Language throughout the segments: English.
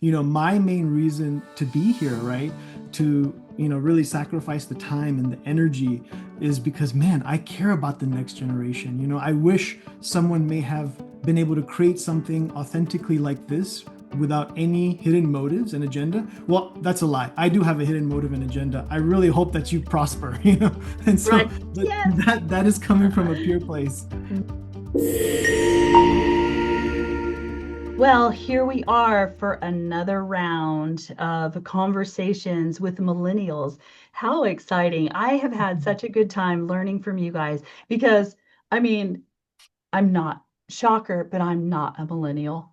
my main reason to be here, right? To, really sacrifice the time and the energy is because, man, I care about the next generation. I wish someone may have been able to create something authentically like this without any hidden motives and agenda. Well, that's a lie. I do have a hidden motive and agenda. I really hope that you prosper, And so Right. Yes. that is coming from a pure place. Well, here we are for another round of conversations with millennials. How exciting. I have had such a good time learning from you guys because, I mean, I'm not, shocker, but I'm not a millennial.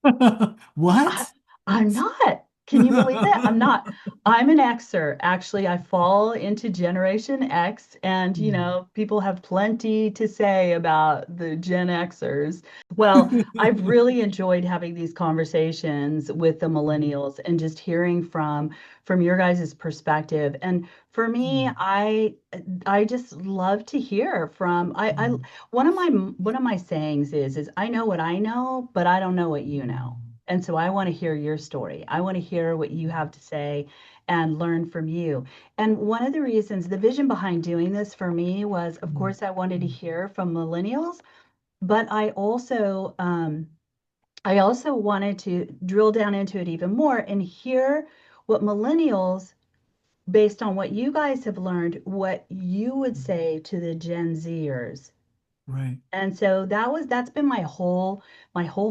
I, What? I'm not. Can you believe it? I'm not. I'm an Xer. Actually, I fall into Generation X, and people have plenty to say about the Gen Xers. Well, I've really enjoyed having these conversations with the millennials and just hearing from your guys' perspective. And for me, I just love to hear from I one of my sayings is I know what I know, but I don't know what you know. And so I want to hear your story. I want to hear what you have to say and learn from you. And one of the reasons, the vision behind doing this for me was, of course, I wanted to hear from millennials, but I also wanted to drill down into it even more and hear what millennials, based on what you guys have learned, what you would say to the Gen Zers. Right. And so that's been my whole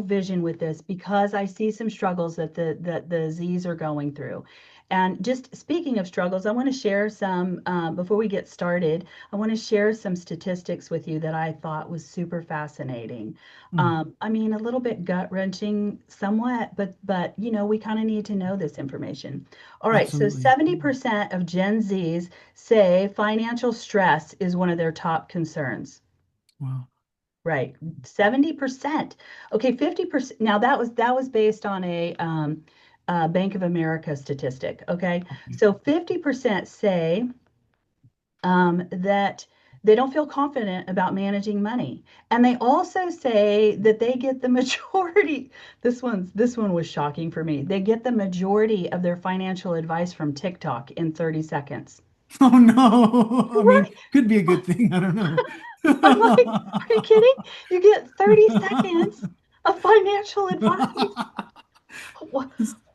vision with this because I see some struggles that the Z's are going through. And just speaking of struggles, I want to share some before we get started. I want to share some statistics with you that I thought was super fascinating. Mm, I mean, a little bit gut wrenching, somewhat, but we kind of need to know this information. All right, so absolutely. 70% of Gen Zs say financial stress is one of their top concerns. Wow. Right. 70%. Okay, 50%. Now that was based on a Bank of America statistic. Okay. Okay. So 50% say that they don't feel confident about managing money. And they also say that they get the majority. This one was shocking for me. They get the majority of their financial advice from TikTok in 30 seconds. Oh no. I mean, Right. could be a good thing. I don't know. I'm like, are you kidding? You get 30 seconds of financial advice. What,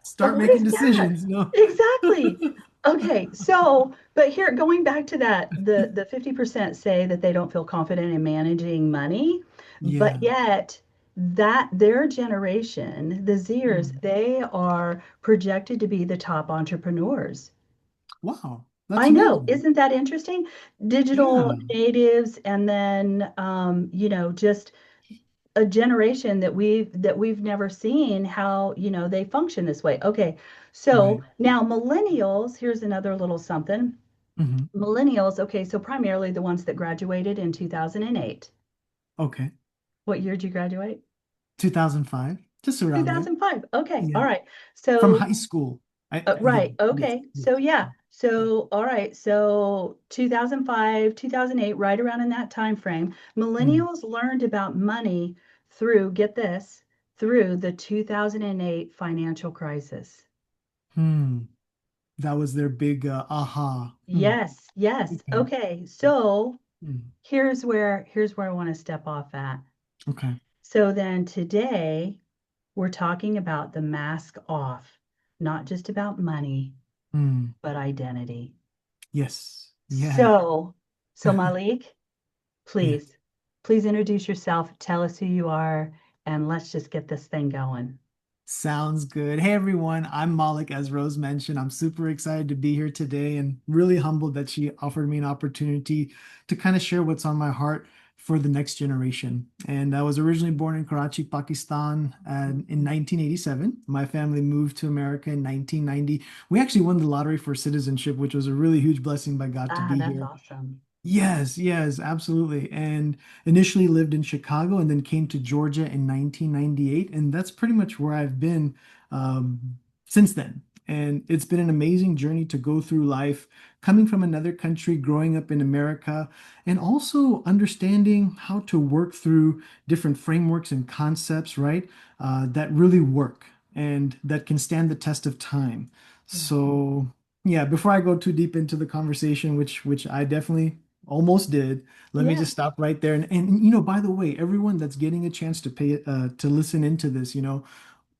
Start what making is that? decisions. No. Exactly. Okay, so, but here, going back to that, the 50% say that they don't feel confident in managing money, but Yeah. yet that their generation, the Zers, Mm. they are projected to be the top entrepreneurs. Wow. That's I know, amazing. isn't that interesting? Digital Yeah. natives, and then just a generation that we've never seen how they function this way. Okay, so Right. now millennials, here's another little something. Hmm. Millennials, okay, so primarily the ones that graduated in 2008. Okay. What year did you graduate? 2005, just around there. 2005. Okay, all Yeah. right. From So high school. Yeah. right, Yes. okay. Yes. So yeah. So all right. So 2005, 2008, right around in that time frame, Mm. millennials learned about money through, get this, through the 2008 financial crisis. Hmm. That was their big aha. Hmm. Yes, yes. Okay. Okay. So Mm. here's where I want to step off at. Okay. So then today we're talking about the mask off, not just about money, Mm. but identity. Yes. Yeah. So Malik, Yeah. please introduce yourself, tell us who you are, and let's just get this thing going. Sounds good. Hey everyone, I'm Malik, as Rose mentioned. I'm super excited to be here today and really humbled that she offered me an opportunity to kind of share what's on my heart for the next generation. And I was originally born in Karachi, Pakistan, in 1987. My family moved to America in 1990. We actually won the lottery for citizenship, which was a really huge blessing by God to Ah, be that's here. awesome. Yes, yes, absolutely. And initially lived in Chicago and then came to Georgia in 1998. And that's pretty much where I've been since then. And it's been an amazing journey to go through life, coming from another country, growing up in America, and also understanding how to work through different frameworks and concepts, right? That really work. and that can stand the test of time. Yeah. So, yeah, before I go too deep into the conversation, which I definitely almost did, let me Yeah. just stop right there. And by the way, everyone that's getting a chance to pay to listen into this,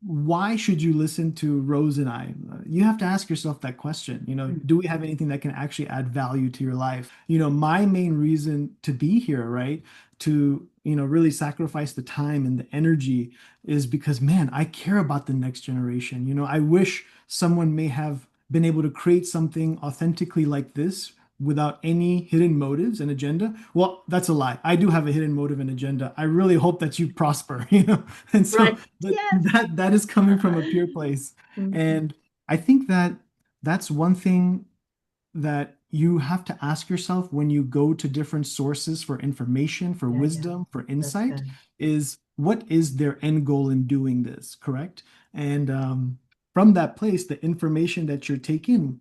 why should you listen to Rose and I? You have to ask yourself that question. Mm. Do we have anything that can actually add value to your life? My main reason to be here, right? To, really sacrifice the time and the energy is because, man, I care about the next generation. I wish someone may have been able to create something authentically like this without any hidden motives and agenda. Well, that's a lie. I do have a hidden motive and agenda. I really hope that you prosper, And so Right. that Yes. that is coming from a pure place. Mhm. And I think that that's one thing that you have to ask yourself when you go to different sources for information, for Yeah, yeah. wisdom, for That's insight, good. is what is their end goal in doing this, correct? And from that place, the information that you're taking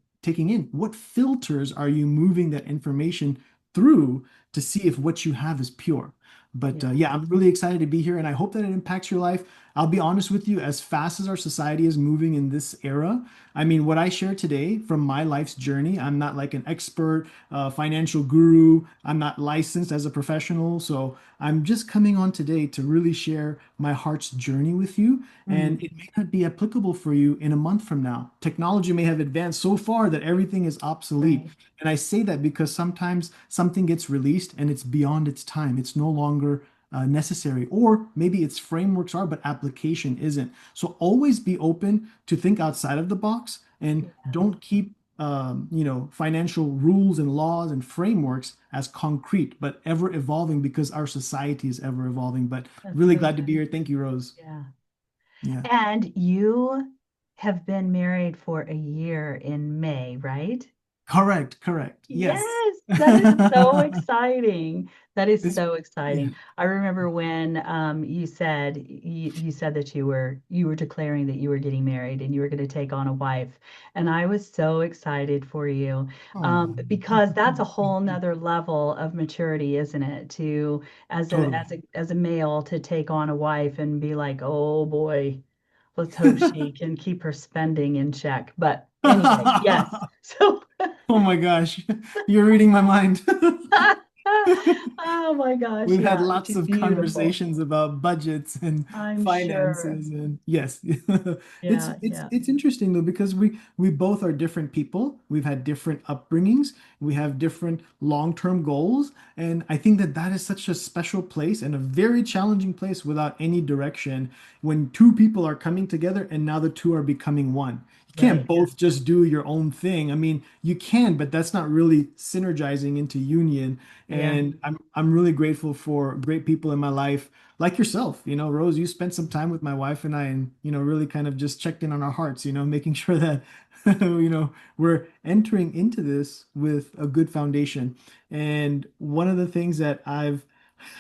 in, what filters are you moving that information through to see if what you have is pure? But Yeah. yeah, I'm really excited to be here, and I hope that it impacts your life. I'll be honest with you, as fast as our society is moving in this era, I mean, what I share today from my life's journey, I'm not like an expert financial guru. I'm not licensed as a professional. So I'm just coming on today to really share my heart's journey with you. Mm. And it may not be applicable for you in a month from now. Technology may have advanced so far that everything is obsolete. Right. And I say that because sometimes something gets released and it's beyond its time. It's no longer necessary, or maybe its frameworks are, but application isn't. So always be open to think outside of the box and Yeah. don't keep financial rules and laws and frameworks as concrete, but ever evolving because our society is ever evolving. But That's really so glad to be good. here. Thank you, Rose. Yeah. Yeah. And you have been married for a year in May, right? Correct. Correct. Yes. Yes, that is so exciting. That is It's so yeah. exciting. I remember when you said that you were declaring that you were getting married and you were going to take on a wife, and I was so excited for you Oh, because that's a whole nother level of maturity, isn't it? To totally. as a male to take on a wife and be like, oh boy, let's hope she can keep her spending in check. But anyway, yes. So. Oh my gosh, you're reading my mind. Oh my gosh, We've had yeah, lots she's of beautiful. conversations about budgets and I'm sure. finances, and yes, it's Yeah, it's yeah, it's interesting though because we both are different people. We've had different upbringings. We have different long-term goals, and I think that that is such a special place and a very challenging place without any direction when two people are coming together and now the two are becoming one. You can't right. both just do your own thing. I mean, you can, but that's not really synergizing into union. Yeah. And I'm really grateful for great people in my life, like yourself. Rose, you spent some time with my wife and I, and really kind of just checked in on our hearts. Making sure that we're entering into this with a good foundation. And one of the things that I've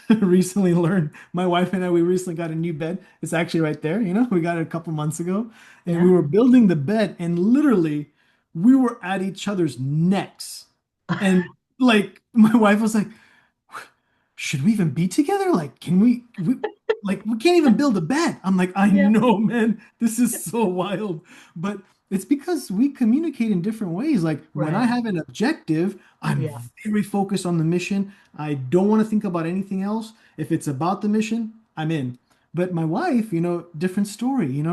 recently learned, my wife and I, we recently got a new bed. It's actually right there. We got it a couple months ago, and we Yeah. were building the bed, and literally we were at each other's necks. And like my wife was like, should we even be together? Like, can we can't even build a bed. I'm like, I Yeah. know, man, this is so wild. But it's because we communicate in different ways. Like when I Right. have an objective, I'm Yeah. very focused on the mission. I don't want to think about anything else. If it's about the mission, I'm in. But my wife, different story,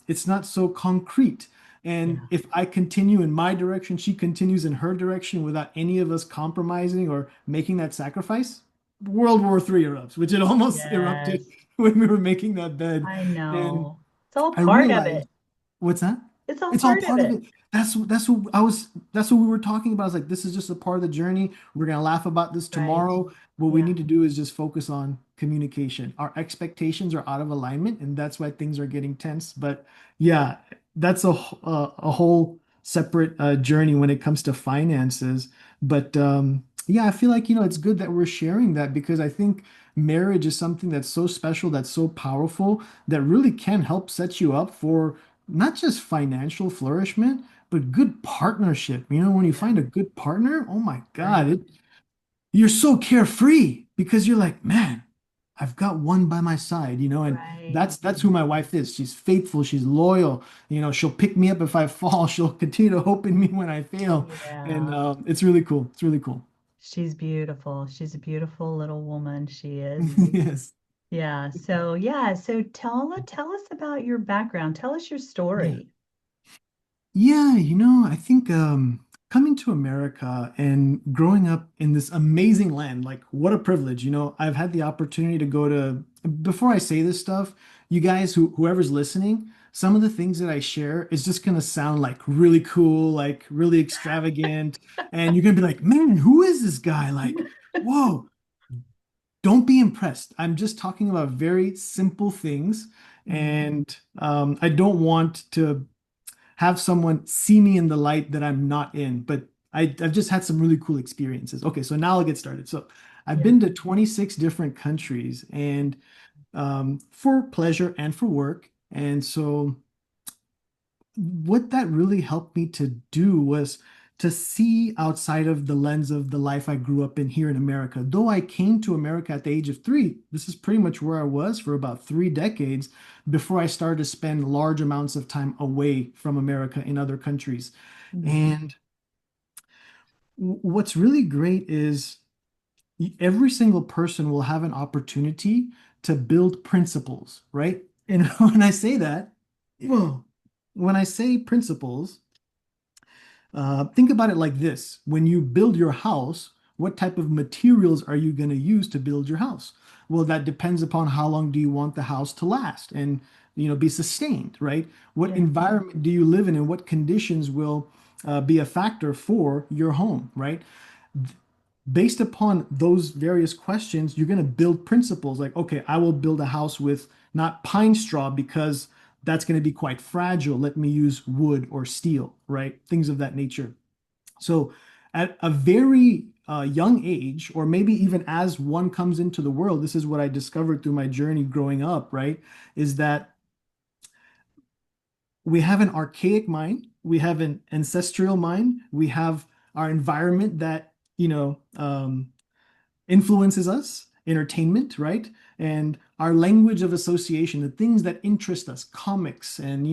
it's not so concrete. And Yeah. if I continue in my direction, she continues in her direction without any of us compromising or making that sacrifice, World War III erupts, which it almost erupted Yes. when we were making that bed. I And know. It's all I part of realized, it. what's that? It's all It's all part of part of it. it. That's what we were talking about. I was like, this is just a part of the journey. We're gonna laugh about this Right. tomorrow. What we Yeah. need to do is just focus on communication. Our expectations are out of alignment, and that's why things are getting tense. But yeah, that's a whole separate journey when it comes to finances. But yeah, I feel like it's good that we're sharing that because I think marriage is something that's so special, that's so powerful, that really can help set you up for not just financial flourishment, but good partnership. When you Yeah. find a good partner, oh my God, Right. you're so carefree because you're like, man, I've got one by my side, and Right. that's who my wife is. She's faithful, she's loyal, she'll pick me up if I fall, she'll continue to hope in me when I fail. And Yeah. it's really cool. It's really cool. She's beautiful. She's a beautiful little woman. She is. Yes. Yeah. So yeah. So tell us about your background. Tell us your Yeah. story. Yeah, I think coming to America and growing up in this amazing land, like what a privilege. I've had the opportunity to go to, before I say this stuff, you guys whoever's listening, some of the things that I share is just gonna sound like really cool, like really extravagant, and you're gonna be like, man, who is this guy? Like, whoa, don't be impressed. I'm just talking about very simple things, Mm. and I don't want to have someone see me in the light that I'm not in. But I've just had some really cool experiences. Okay, so now I'll get started. So I've Yeah. been to 26 different countries and for pleasure and for work. And so what that really helped me to do was to see outside of the lens of the life I grew up in here in America. Though I came to America at the age of 3, this is pretty much where I was for about 3 decades before I started to spend large amounts of time away from America in other countries. Mm. And what's really great is every single person will have an opportunity to build principles, right? And when I say that, well, when I say principles, think about it like this. When you build your house, what type of materials are you going to use to build your house? Well, that depends upon how long do you want the house to last and be sustained, right? What Yeah. environment do you live in and what conditions will be a factor for your home, right? Based upon those various questions, you're going to build principles like, okay, I will build a house with not pine straw because that's going to be quite fragile. Let me use wood or steel, right? Things of that nature. So, at a very young age, or maybe even as one comes into the world, this is what I discovered through my journey growing up, right? Is that we have an archaic mind, we have an ancestral mind, we have our environment that, influences us, entertainment, right? And our language of association, the things that interest us, comics and,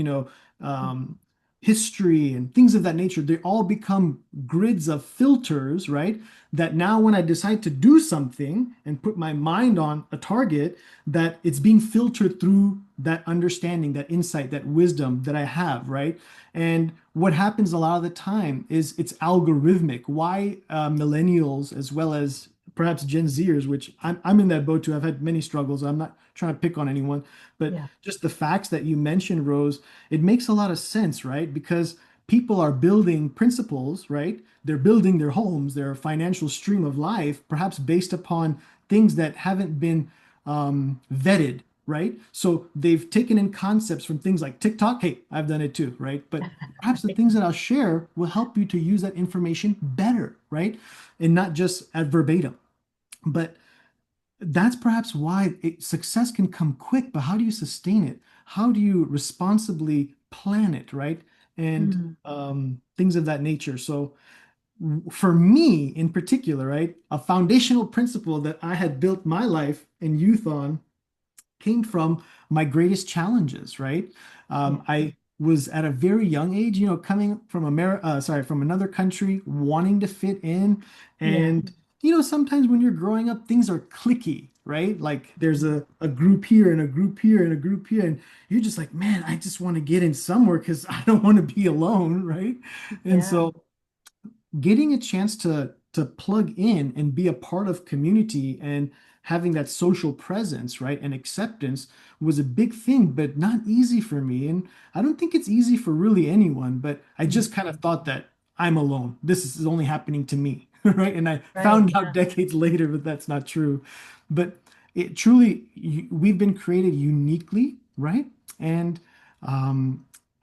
um, history and things of that nature, they all become grids of filters, right? That now when I decide to do something and put my mind on a target, that it's being filtered through that understanding, that insight, that wisdom that I have, right? And what happens a lot of the time is it's algorithmic. Why millennials as well as perhaps Gen Zers, which I'm in that boat too. I've had many struggles. I'm not trying to pick on anyone, but Yeah. just the facts that you mentioned, Rose, it makes a lot of sense, right? Because people are building principles, right? They're building their homes, their financial stream of life, perhaps based upon things that haven't been vetted, right? So they've taken in concepts from things like TikTok. Hey, I've done it too, right? But perhaps the things that I'll share will help you to use that information better, right? And not just at verbatim. But that's perhaps why success can come quick, but how do you sustain it? How do you responsibly plan it, right? And Mm. things of that nature. So, for me in particular, right, a foundational principle that I had built my life and youth on came from my greatest challenges, right? Yeah. I was at a very young age, coming from from another country, wanting to fit in. Yeah. And, sometimes when you're growing up, things are clicky, right? Like there's a group here and a group here and a group here. And you're just like, man, I just want to get in somewhere because I don't want to be alone, right? And Yeah. so getting a chance to plug in and be a part of community and having that social presence, right, and acceptance was a big thing, but not easy for me. And I don't think it's easy for really anyone, but I Mm. just kind of thought that I'm alone. This is only happening to me, right? And I Right. found out Yeah. decades later that that's not true. But it truly, we've been created uniquely, right? And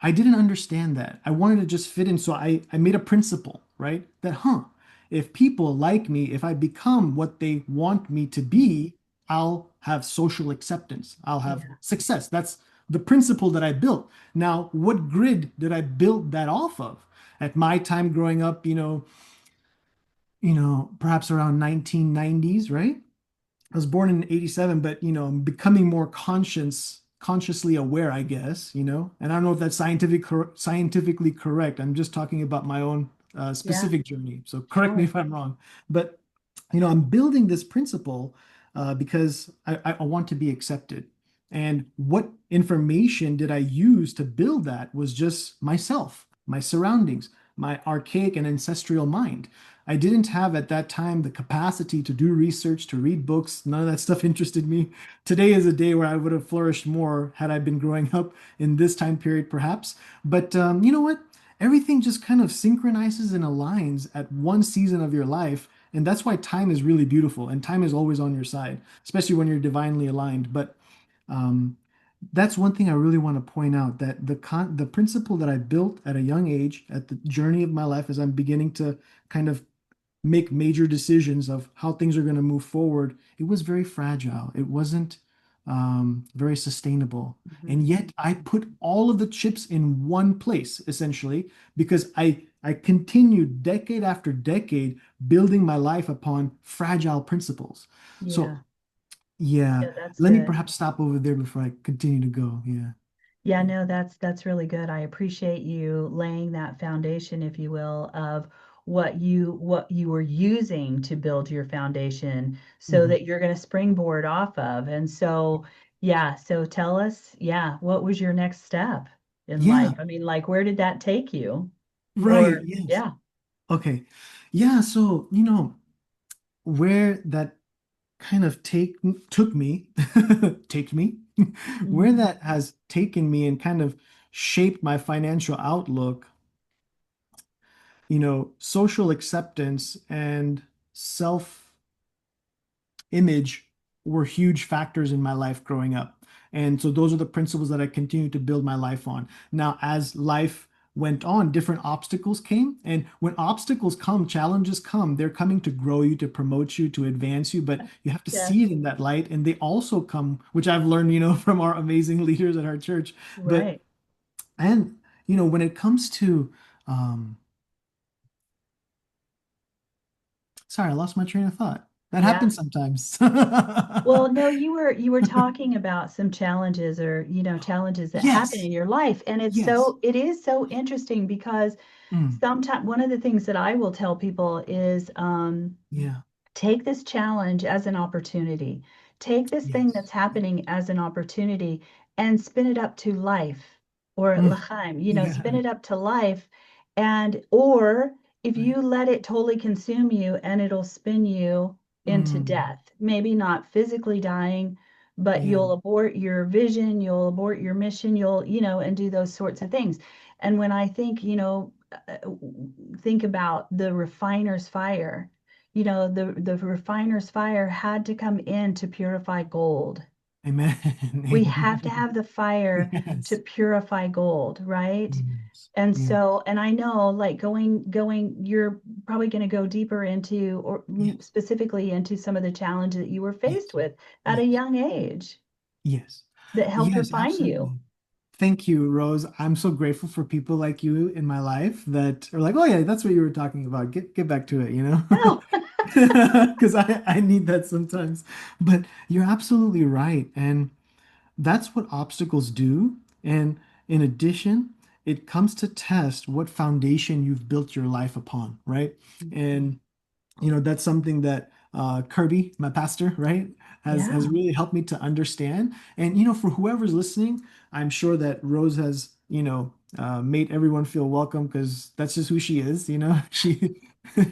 I didn't understand that. I wanted to just fit in. So I made a principle, right? That, if people like me, if I become what they want me to be, I'll have social acceptance. I'll have Yeah. success. That's the principle that I built. Now, what grid did I build that off of? At my time growing up, perhaps around 1990s, right? I was born in 87, but I'm becoming more consciously aware, I guess. And I don't know if that's scientifically correct. I'm just talking about my own Yeah, specific journey. So correct me sure. if I'm wrong. But I'm building this principle because I want to be accepted. And what information did I use to build that was just myself, my surroundings, my archaic and ancestral mind. I didn't have at that time the capacity to do research, to read books. None of that stuff interested me. Today is a day where I would have flourished more had I been growing up in this time period, perhaps. But you know what? Everything just kind of synchronizes and aligns at one season of your life. And that's why time is really beautiful and time is always on your side, especially when you're divinely aligned. But um, that's one thing I really want to point out that the principle that I built at a young age, at the journey of my life, as I'm beginning to kind of make major decisions of how things are going to move forward, it was very fragile. It wasn't very sustainable. And Mhm. yet I put all of the chips in one place, essentially, because I continued decade after decade building my life upon fragile principles. So, Yeah, yeah, yeah, that's let me good. perhaps stop over there before I continue to go. Yeah. Yeah, no, that's really good. I appreciate you laying that foundation, if you will, of what you were using to build your foundation so Mhm. that you're going to springboard off of. And so, yeah, so tell us, yeah, what was your next step in life? Yeah, I mean, like, where did that take you? right. Or, Yes. yeah. Okay. Yeah, so, where that kind of took me, take me, where Mhm. that has taken me and kind of shaped my financial outlook, social acceptance and self image were huge factors in my life growing up. And so those are the principles that I continue to build my life on. Now, as life went on, different obstacles came. And when obstacles come, challenges come, they're coming to grow you, to promote you, to advance you. But you have to Yes, see it in that light. And they also come, which I've learned, from our amazing leaders at our church. But, right. and, when it comes to, um, sorry, I lost my train of thought. That Yeah. happens sometimes. Well, no, you were talking about some challenges or, challenges that happen Yes. in your life. And Yes. it is so interesting because Mm, sometimes one of the things that I will tell people is yeah. take this challenge as an opportunity. Take this thing that's Yes. happening as an opportunity and spin it up to life or Mm, l'chaim, spin yeah. it up to life. Or if Right. you let it totally consume you and it'll spin you into Mm, death, maybe not physically dying, but yeah. you'll abort your vision, you'll abort your mission, and do those sorts of things. And when I think, think about the refiner's fire, the refiner's fire had to come in to purify gold. Amen. We have to Amen. have the fire to Yes. purify gold, right? Yes. And Yeah. so, and I know like you're probably going to go deeper into, or Yeah. specifically into some of the challenges that you were faced Yes. with at a Yes. young age Yes. that helped Yes, refine you. absolutely. Thank you, Rose. I'm so grateful for people like you in my life that are like, oh yeah, that's what you were talking about. Get back to it. Oh, Because I need that sometimes. But you're absolutely right. And that's what obstacles do. And in addition, it comes to test what foundation you've built your life upon, right? And that's something that Kirby, my pastor, right, has yeah, really helped me to understand. And for whoever's listening, I'm sure that Rose has made everyone feel welcome because that's just who she is. She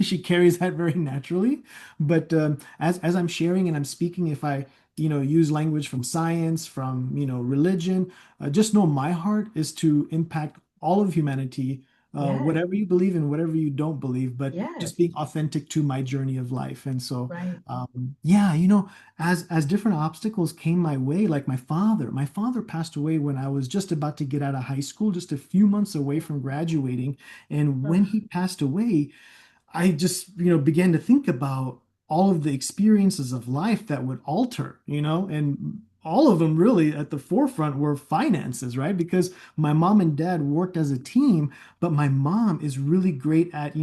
she carries that very naturally. But as I'm sharing and I'm speaking, if I use language from science, from religion, just know my heart is to impact all of humanity, yes, whatever you believe in, whatever you don't believe, but just yes, being authentic to my journey of life. And so, right. yeah, as different obstacles came my way, like my father passed away when I was just about to get out of high school, just a few months away from graduating. And when Ugh, he passed away, I just, began to think about all of the experiences of life that would alter, and all of them really at the forefront were finances, right? Because my mom and dad worked as a team, but my mom is really great at,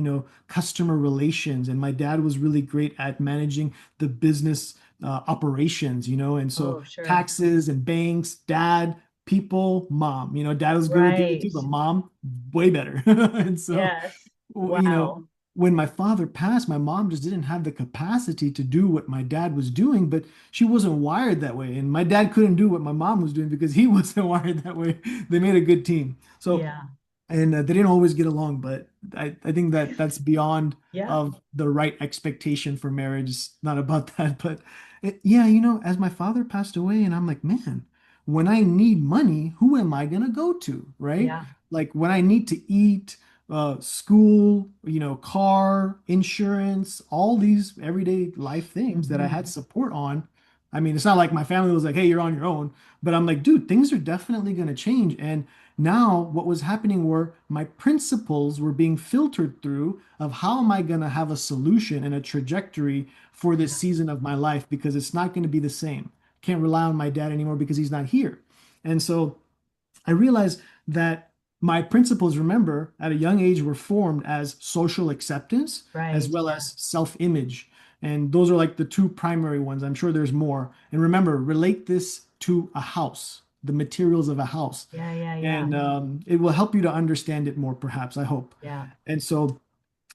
customer relations, and my dad was really great at managing the business operations, and so Oh, sure. taxes and banks, dad, people, mom. Dad was good with the other Right. two, but mom, way better. And so, Yes. w- you know, Wow. when my father passed, my mom just didn't have the capacity to do what my dad was doing, but she wasn't wired that way. And my dad couldn't do what my mom was doing because he wasn't wired that way. They made a good team. So, Yeah. and they didn't always get along, but I think that that's beyond Yeah. of the right expectation for marriage. It's not about that, but yeah, as my father passed away, and I'm like, man, when I need money, who am I gonna go to, right? Yeah. Like when I need to eat, school, car, insurance, all these everyday life things that I Hmm. had support on. I mean, it's not like my family was like, hey, you're on your own, but I'm like, dude, things are definitely gonna change, and now, what was happening were my principles were being filtered through of how am I going to have a solution and a trajectory for this Yeah. season of my life because it's not going to be the same. Can't rely on my dad anymore because he's not here. And so I realized that my principles, remember, at a young age were formed as social acceptance as Right. well Yeah. as self-image. And those are like the two primary ones. I'm sure there's more. And remember, relate this to a house, the materials of a house, Yeah. Yeah. Yeah. and it will help you to understand it more, perhaps, I hope. Yeah. And so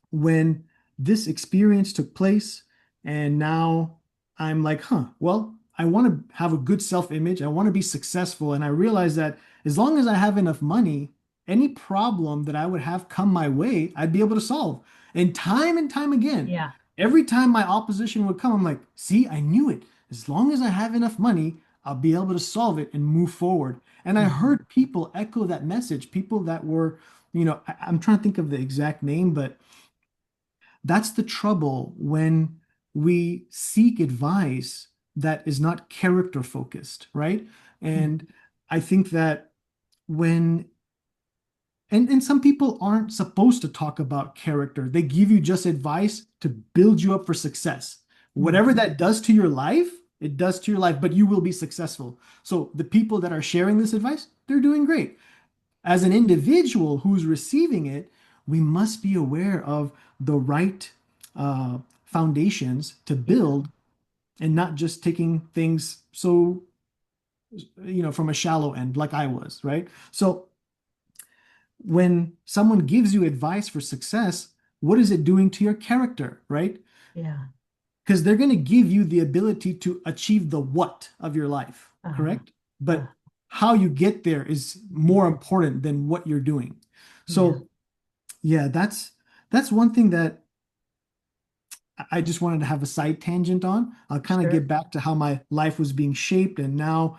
when this experience took place, and now I'm like, well, I want to have a good self-image. I want to be successful. And I realize that as long as I have enough money, any problem that I would have come my way, I'd be able to solve. And time again, Yeah. every time my opposition would come, I'm like, see, I knew it. As long as I have enough money, I'll be able to solve it and move forward. And I Hmm. heard people echo that message, people that were, I'm trying to think of the exact name, but that's the trouble when we seek advice that is not character focused, right? And I think that when and some people aren't supposed to talk about character. They give you just advice to build you up for success. Whatever Hmm. that does to your life, it does to your life, but you will be successful. So the people that are sharing this advice, they're doing great. As an individual who's receiving it, we must be aware of the right foundations to Yeah. build and not just taking things so, from a shallow end like I was, right? So when someone gives you advice for success, what is it doing to your character, right? Yeah. Because they're going to give you the ability to achieve the what of your life, Uh, correct? uh, But how you get there is more important than what you're doing. yeah. So yeah, that's one thing that I just wanted to have a side tangent on. I'll kind of Sure. get back to how my life was being shaped and now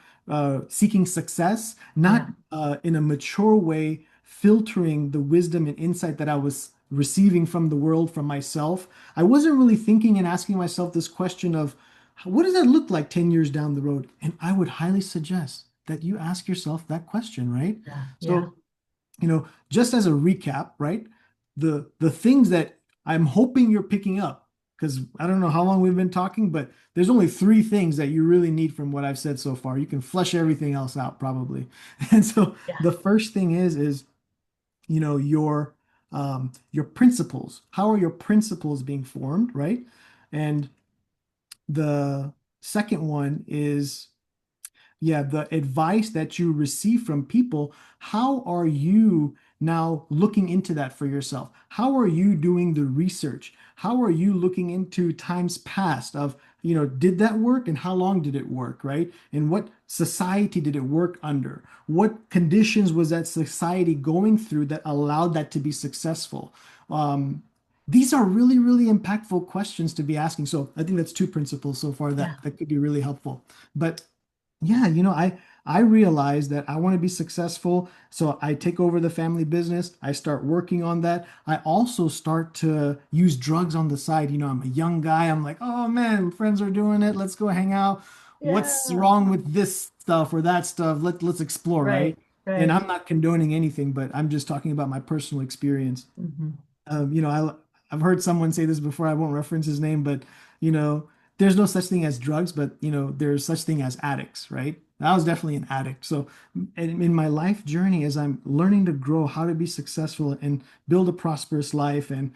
seeking success, not Yeah. in a mature way, filtering the wisdom and insight that I was receiving from the world, from myself. I wasn't really thinking and asking myself this question of what does that look like 10 years down the road? And I would highly suggest that you ask yourself that question, right? Yeah. Yeah. So just as a recap, right? The things that I'm hoping you're picking up, because I don't know how long we've been talking, but there's only three things that you really need from what I've said so far. You can flesh everything else out probably. And so Yeah. the first thing is your principles. How are your principles being formed, right? And the second one is yeah, the advice that you receive from people, how are you now looking into that for yourself? How are you doing the research? How are you looking into times past of, did that work and how long did it work, right? And what society did it work under? What conditions was that society going through that allowed that to be successful? Um, these are really, really impactful questions to be asking. So I think that's two principles so far Yeah. that could be really helpful. But yeah, I realize that I want to be successful, so I take over the family business. I start working on that. I also start to use drugs on the side. I'm a young guy. I'm like, oh man, friends are doing it. Let's go hang out. What's Yeah. wrong with this stuff or that stuff? Let's explore, right? Right. And Right. I'm not condoning anything, but I'm just talking about my personal experience. Hmm. Um, you know, I've heard someone say this before. I won't reference his name, but you know, there's no such thing as drugs, but there's such thing as addicts, right? I was definitely an addict. So in my life journey, as I'm learning to grow, how to be successful and build a prosperous life, and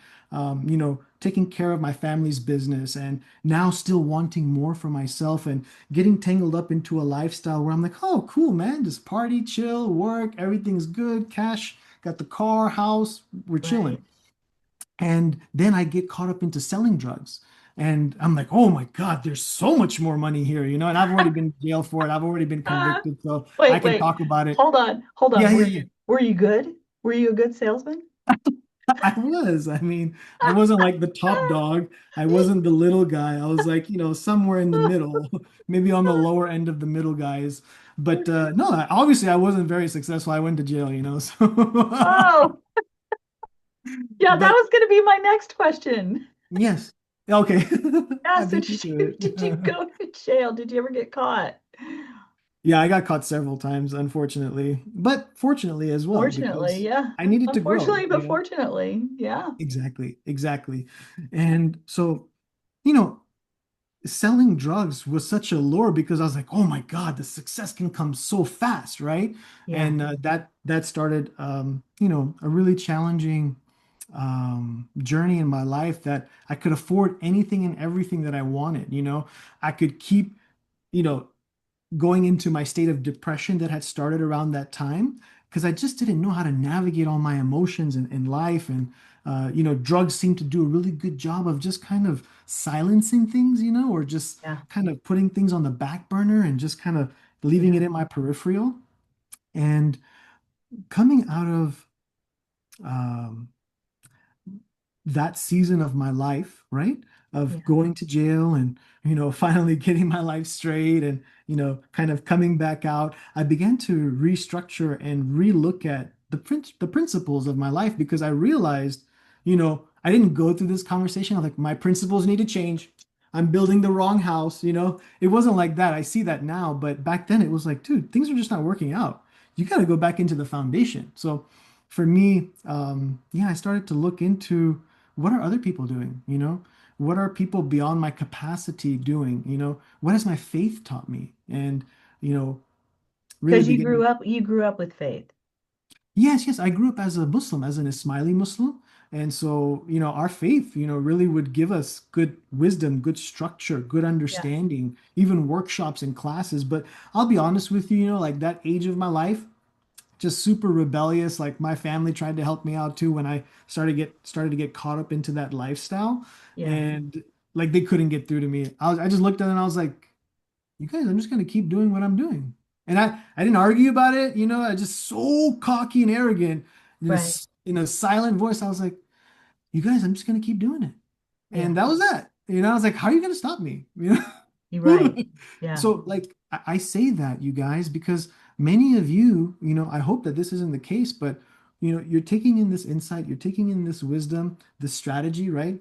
taking care of my family's business, and now still wanting more for myself, and getting tangled up into a lifestyle where I'm like, oh, cool, man, just party, chill, work, everything's good, cash, got the car, house, we're chilling. Right. And then I get caught up into selling drugs. And I'm like, oh my God, there's so much more money here, and I've already been in jail for it. I've already been Ah, convicted, so I wait, can wait. talk about it. Hold on. Hold on. Yeah, yeah, yeah. Were you good? Were you a good salesman? I was. I mean, I wasn't like the top dog. I wasn't the little guy. I was like, somewhere in the middle, maybe on the lower end of the middle guys. But no, obviously I wasn't very successful. I went to jail. So Oh, yeah, that but was going to be my next question. yes. Okay. Yeah, I so beat you to did you it. go to jail? Did you ever get caught? Yeah, I got caught several times, unfortunately, but fortunately as well, Fortunately, because yeah. I needed to grow, Unfortunately, but fortunately, yeah. Exactly, exactly. And so, you know, selling drugs was such a lure because I was like, oh my God, the success can come so fast, right? Yeah, And that started, a really challenging journey in my life that I could afford anything and everything that I wanted. I could keep, you know, going into my state of depression that had started around that time because I just didn't know how to navigate all my emotions in life. And, drugs seem to do a really good job of just kind of silencing things, or just yeah, kind of putting things on the back burner and just kind of leaving yeah, it in my peripheral. And coming out of um, that season of my life, right? Of yeah, going to jail and, finally getting my life straight and, kind of coming back out, I began to restructure and relook at the principles of my life because I realized, I didn't go through this conversation of like my principles need to change. I'm building the wrong house. It wasn't like that. I see that now, but back then it was like, dude, things are just not working out. You got to go back into the foundation. So for me, yeah, I started to look into what are other people doing? What are people beyond my capacity doing? What has my faith taught me? And, you know, really because begin. you grew up with faith. Yes, yes, I grew up as a Muslim, as an Ismaili Muslim. And so, our faith, really would give us good wisdom, good structure, good Yeah, understanding, even workshops and classes. But I'll be honest with you, like that age of my life, just super rebellious. Like my family tried to help me out too when I started to get caught up into that lifestyle, yeah, and like they couldn't get through to me. I just looked at them and I was like, "You guys, I'm just gonna keep doing what I'm doing." And I didn't argue about it. I just so cocky and arrogant right. in a silent voice. I was like, "You guys, I'm just gonna keep doing it." Yeah, And that was that. I was like, "How are you gonna stop me?" you're right. Yeah, So, like, I say that, you guys, because many of you, I hope that this isn't the case, but, you're taking in this insight, you're taking in this wisdom, this strategy, right?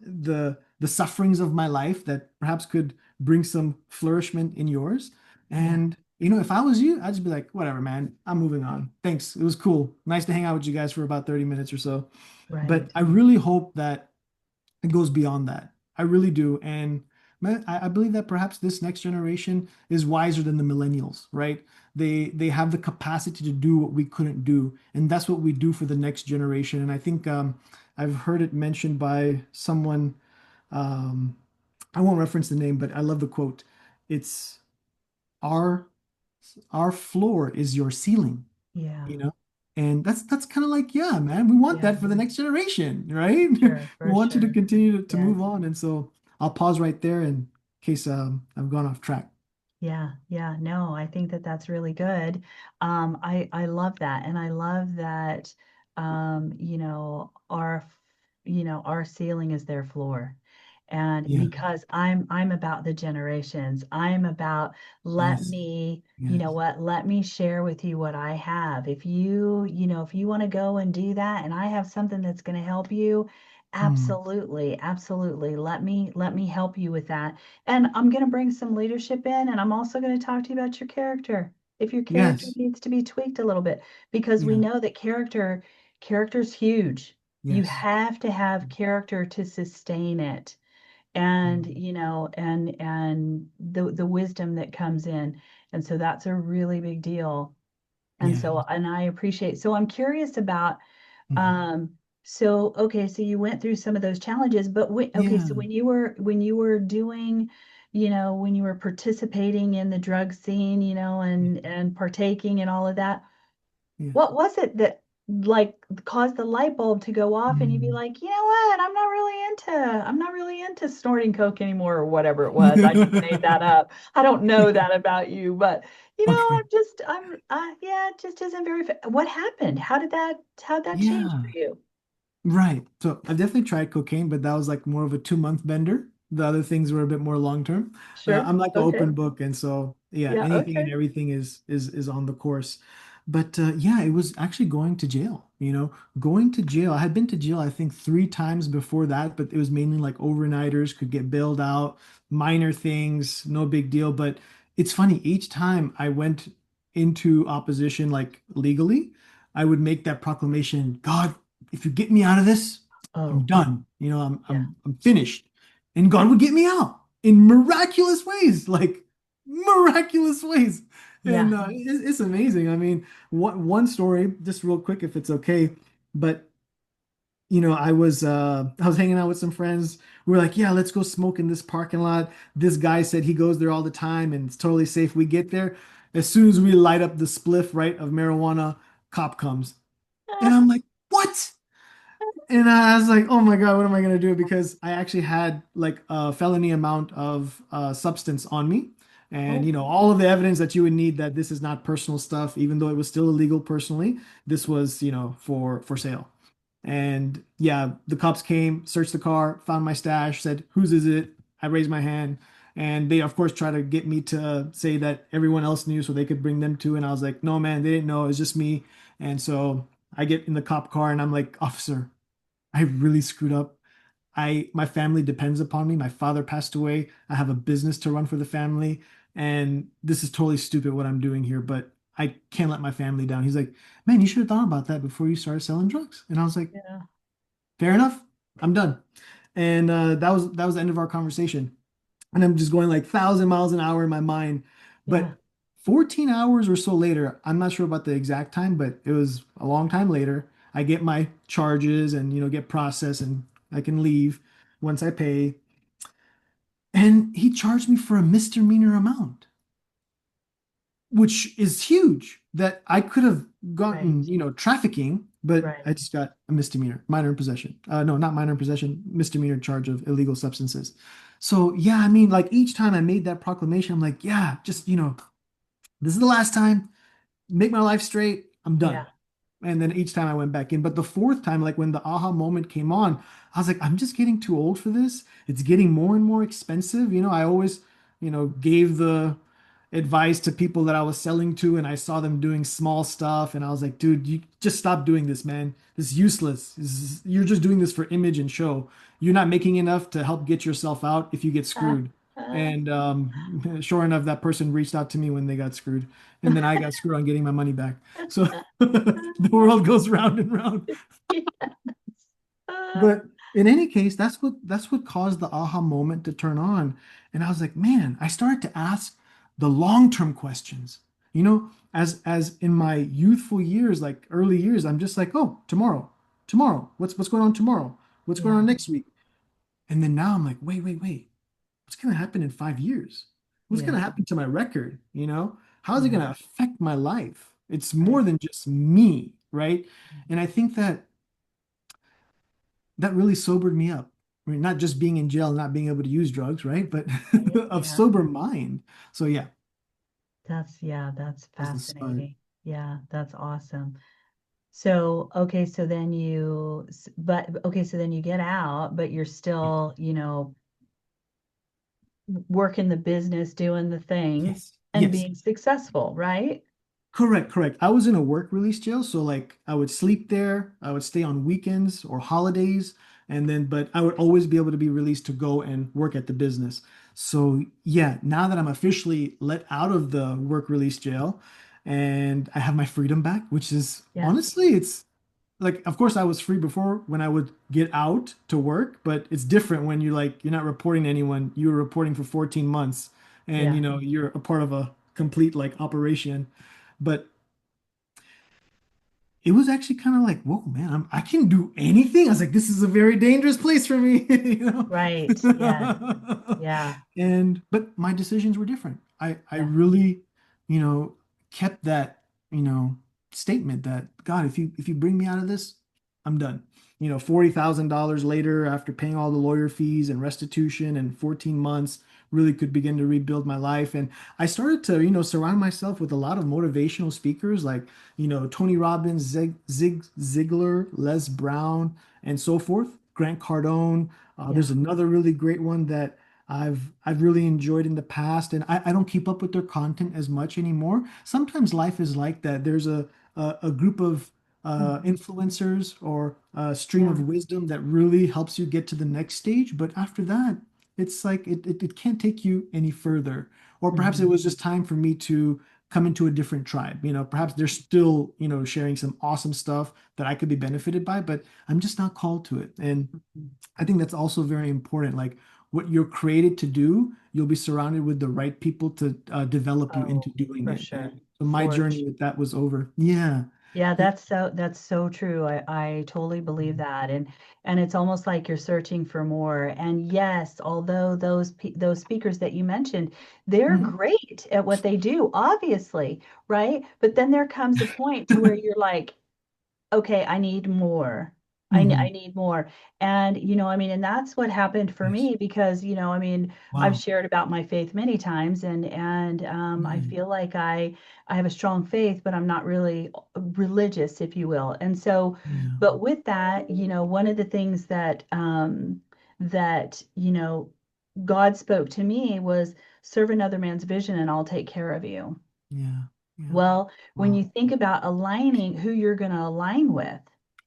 The sufferings of my life that perhaps could bring some flourishment in yours. yeah, And, if I was you, I'd just be like, whatever, man, I'm moving on. Thanks. It was cool. Nice to hang out with you guys for about 30 minutes or so. But right. I really hope that it goes beyond that. I really do. And man, I believe that perhaps this next generation is wiser than the millennials, right? They have the capacity to do what we couldn't do. And that's what we do for the next generation. And I think I've heard it mentioned by someone, um, I won't reference the name, but I love the quote. It's our our floor is your ceiling, Yeah, you know? And that's kind of like, yeah, man, we want yeah, that for the next generation, right? sure, We for want you to sure. continue to Yes. move on. And so I'll pause right there in case I've gone off track. Yeah, yeah, no, I think that that's really good. I love that, and I love that. Our ceiling is their floor, and Yeah. because I'm about the generations, I'm about let Yes. me, Yes. let me share with you what I have. If you want to go and do that, and I have something that's going to help you, Mm. absolutely, absolutely. Let me help you with that. And I'm going to bring some leadership in, and I'm also going to talk to you about your character. If your character Yes. needs to be tweaked a little bit, because we Yeah. know that character's huge. You Yes. have to have character to sustain it. And Mm. and the wisdom that comes in. And so that's a really big deal. And Yeah. so, and I appreciate, so I'm curious about, Mhm. um, so, okay, so you went through some of those challenges, but okay, so Yeah. when you were doing, when you were participating in the drug scene, Yeah. and partaking and all of that, Yeah. what was it that like caused the light bulb to go off and you'd be Mm. like, you know what, I'm not really into snorting coke anymore or whatever it was. I just made that up. I don't know that about you, but Okay. yeah, it just isn't very, what happened? How'd that change Yeah. for you? Right. So I've definitely tried cocaine, but that was like more of a 2 month bender. The other things were a bit more long term. Sure. I'm like an Okay. open book, and so yeah, Yeah. anything and Okay. everything is on the course. But yeah, it was actually going to jail. Going to jail. I had been to jail, I think, 3 times before that, but it was mainly like overnighters, could get bailed out, minor things, no big deal. But it's funny, each time I went into opposition, like legally, I would make that proclamation, God, if you get me out of this, I'm Oh, done. yeah. I'm finished. And God would get me out in miraculous ways, like miraculous ways. And Yeah. it's amazing. I mean, one story, just real quick, if it's okay. But I was hanging out with some friends. We were like, yeah, let's go smoke in this parking lot. This guy said he goes there all the time and it's totally safe. We get there. As soon as we light up the spliff, right, of marijuana, cop comes. And I'm like, what? And I was like, oh my God, what am I gonna do? Because I actually had like a felony amount of substance on me. And Oh, all of the evidence that you would need that this is not personal stuff, even though it was still illegal personally, this was, for sale. And yeah, the cops came, searched the car, found my stash, said, whose is it? I raised my hand. And they, of course, try to get me to say that everyone else knew so they could bring them to. And I was like, no, man, they didn't know. It was just me. And so I get in the cop car and I'm like, officer, I really screwed up. My family depends upon me. My father passed away. I have a business to run for the family, and this is totally stupid what I'm doing here, but I can't let my family down. He's like, "Man, you should have thought about that before you started selling drugs." And I was like, yeah. "Fair enough. I'm done." And that was the end of our conversation. And I'm just going like 1,000 miles an hour in my mind. Yeah. But 14 hours or so later, I'm not sure about the exact time, but it was a long time later. I get my charges and get processed and I can leave once I pay. And he charged me for a misdemeanor amount, which is huge that I could have gotten, Right. trafficking, but Right. I just got a misdemeanor, minor in possession. No, not minor in possession, misdemeanor charge of illegal substances. So yeah, I mean, like each time I made that proclamation, I'm like, yeah, just, this is the last time, make my life straight. I'm done. Yeah. And then each time I went back in. But the fourth time, like when the aha moment came on, I was like, I'm just getting too old for this. It's getting more and more expensive. I always, gave the advice to people that I was selling to, and I saw them doing small stuff. And I was like, dude, you just stop doing this, man. This is useless. You're just doing this for image and show. You're not making enough to help get yourself out if you get Uh, screwed. uh, And sure enough, that person reached out to me when they got screwed. And then I got screwed on getting my money back. So the world goes round and round. yes. Uh, But in any case, that's what caused the aha moment to turn on. And I was like, man, I started to ask the long-term questions. As in my youthful years, like early years, I'm just like, oh, tomorrow, tomorrow. What's going on tomorrow? What's going on yeah. next week? And then now I'm like, wait, wait, wait. What's going to happen in 5 years? What's going to Yeah. happen to my record? How is it going Yeah. to affect my life? It's Right. more than just me, right? And I think that really sobered me up. I mean, not just being in jail, not being able to use drugs, right? But Right. of Yeah. sober mind. So yeah, Yeah, that's was the start. fascinating. Yeah, that's awesome. So, okay, so then so then you get out, but you're Yes. still, working the business, doing the thing, Yes. and Yes. being successful, right? Correct, correct. I was in a work release jail, so like I would sleep there, I would stay on weekends or holidays, but I would always be able to be released to go and work at the business. So yeah, now that I'm officially let out of the work release jail and I have my freedom back, which is Yeah. honestly, it's like, of course, I was free before when I would get out to work, but it's different when you're not reporting to anyone. You were reporting for 14 months and Yeah. you're a part of a complete like operation. But it was actually kind of like, whoa, man, I can do anything. I was like, this is a very dangerous place for me, you Right. Yes. know? Yeah. And but my decisions were different. I Yeah. really, you know, kept that, you know, statement that God, if you bring me out of this, I'm done. You know, $40,000 later after paying all the lawyer fees and restitution and 14 months, really could begin to rebuild my life. And I started to, you know, surround myself with a lot of motivational speakers like, you know, Tony Robbins, Zig Ziglar, Les Brown, and so forth. Grant Cardone. There's Yeah. another really great one that I've really enjoyed in the past, and I don't keep up with their content as much anymore. Sometimes life is like that. There's a group of Mhm. influencers or a stream of Yeah. wisdom that really helps you get to the next stage, but after that, it's like it can't take you any further. Or perhaps it Hmm. was just time for me to come into a different tribe. You know, perhaps they're still, you know, sharing some awesome stuff that I could be benefited by, but I'm just not called to it. And I think that's also very important. Like what you're created to do, you'll be surrounded with the right people to develop you into Oh, doing for it. sure. And so my For journey sure. with that was over. Yeah. Yeah, Yeah. that's so true. I totally believe that. And it's almost like you're searching for more. And yes, although those speakers that you mentioned, they're Mhm. great at what they do, obviously, right? But then there comes a point to where you're like, okay, I need more. I Mhm. need more. And, I mean, and that's what happened for Yes. me because, I mean, I've Wow. shared about my faith many times and I Mm. feel like I have a strong faith, but I'm not really religious, if you will. And so, Yeah. but with that, one of the things that, God spoke to me was serve another man's vision and I'll take care of you. Yeah. Yeah. Well, when you Wow. think about aligning who you're going to align with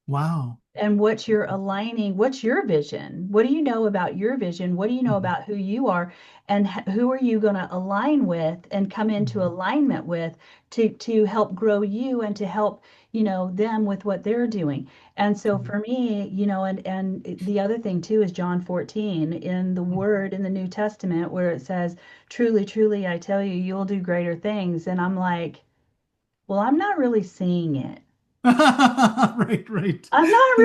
Wow. and what you're aligning, what's your vision? What do you know about your vision? What do you know Mhm. about who you are? And who are you going to align with and come into Mhm. alignment with to help grow you and to help, them with what they're doing. And so True. for me, and the other thing too is John 14 in the Mhm. word in the New Testament where it says, truly, truly, I tell you, you'll do greater things. And I'm like, well, I'm not really seeing it. Right, right. I'm not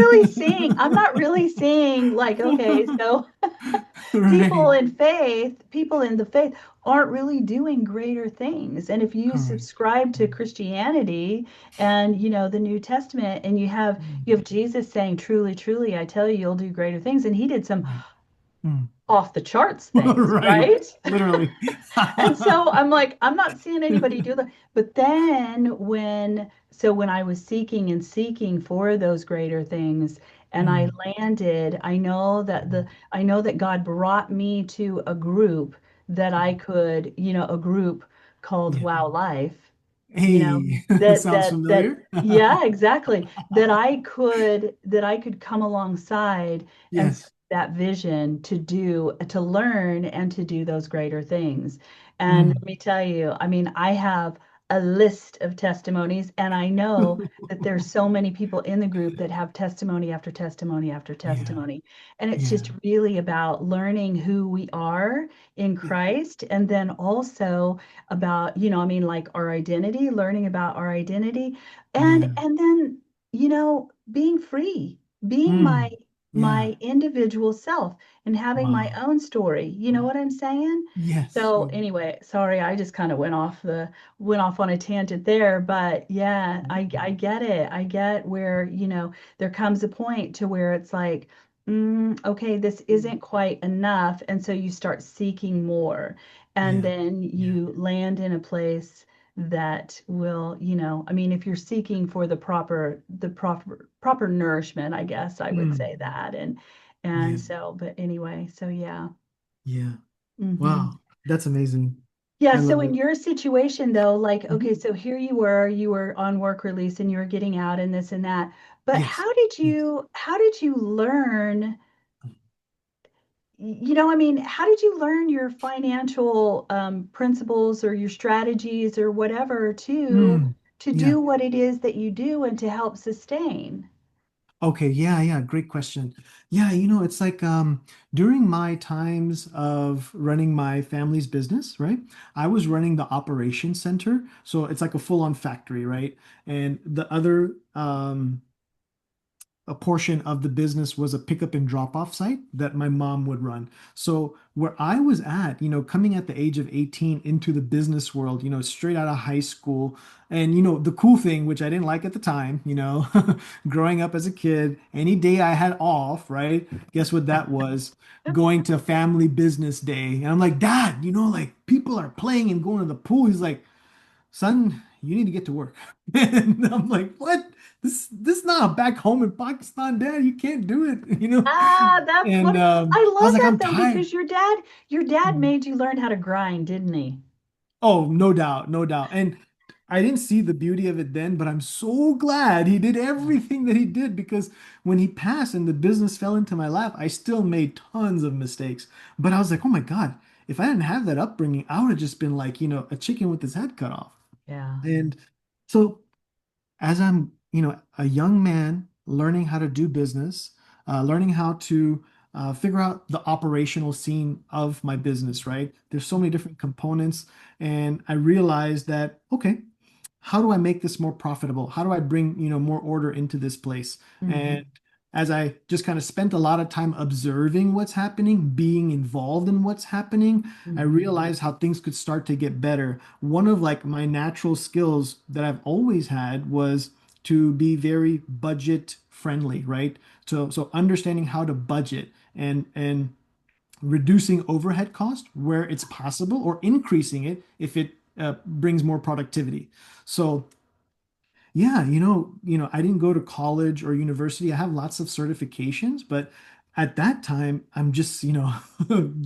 really seeing like, okay, so Right. people in the faith aren't really doing greater things. And if you Correct. subscribe to Christianity and, the New Testament and you Mm. have Jesus saying, truly, truly, I tell you, you'll do greater things. And he did some Right. Mm. off the charts things, Right. right? Literally. And so I'm like, I'm not seeing anybody do that. But then when I was seeking and seeking for those greater things and I Mm. landed, I know that God brought me to a group that I could, a group called Yeah. Wow Life, you know, Hey, sounds that familiar. yeah, exactly. That I could come alongside and serve Yes. that vision to learn and to do those greater things. And let Mm. me tell you, I mean, I have a list of testimonies, and I know that there's so many people in the group that have testimony after testimony after Yeah. testimony. And it's Yeah. just really about learning who we are in Yeah. Christ, and then also about, I mean, like our identity, learning about our identity, Yeah. and then, being free, being Mm. my Yeah. individual self and having my Wow. own story. You know Wow. what I'm saying? Yes. So anyway, sorry, I just kind of went off on a tangent there, but yeah, I get it. I get where, there comes a point to where it's like, okay, this isn't quite enough. And so you start seeking more. And Yeah. then Yeah. you land in a place that will, I mean, if you're seeking for the proper nourishment, I guess I would Mm. say that. Yeah. And so, but anyway, so yeah. Yeah. Hmm. Wow. That's amazing. Yeah, I love so in it. your situation though, like, okay, Mhm. so here you were on work release and you were getting out and this and that. But Yes. Yes. how did you learn, I mean, how did you learn your financial principles or your strategies or whatever Mm. to Yeah. do what it is that you do and to help sustain? Okay, yeah, yeah, great question. Yeah, it's like during my times of running my family's business, right? I was running the operations center. So it's like a full-on factory, right? And the other a portion of the business was a pickup and drop off site that my mom would run. So where I was at, coming at the age of 18 into the business world, straight out of high school. And the cool thing, which I didn't like at the time, growing up as a kid, any day I had off, right? Guess what that was? Going to family business day. And I'm like, Dad, like people are playing and going to the pool. He's like, son, you need to get to work. And I'm like, what? This is not back home in Pakistan, Dad. You can't do it, Ah, that's And what I I was love like, that I'm though, tired. because your dad made you learn how to grind, didn't he? Oh, no doubt, no doubt. And I didn't see the beauty of it then, but I'm so glad he did Yeah. everything that he did because when he passed and the business fell into my lap, I still made tons of mistakes. But I was like, oh my God, if I didn't have that upbringing, I would have just been like, a chicken with his head cut off. Yeah. And so as I'm, a young man learning how to do business, learning how to figure out the operational scene of my business, right? There's so many different components. And I realized that, okay, how do I make this more profitable? How do I bring, more order into this place? And Hmm. as I just kind of spent a lot of time observing what's happening, being involved in what's happening, I Hmm. realized how things could start to get better. One of like my natural skills that I've always had was to be very budget friendly, right? So understanding how to budget and reducing overhead cost where it's possible or increasing it if it brings more productivity. So yeah, I didn't go to college or university. I have lots of certifications, but at that time, I'm just,